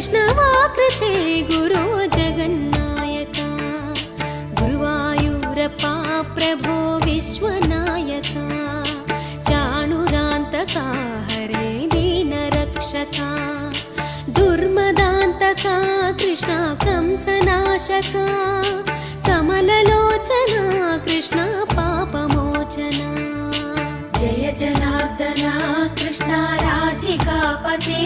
वैष्णवाकृते गुरो जगन्नायका गुरुवायूरप्पा प्रभो विश्वनायका चाणुरान्तका हरे दीनरक्षका दुर्मदान्तका कृष्णा कंसनाशका कमललोचना कृष्णा पापमोचना जय जनार्दना कृष्णा राधिकापते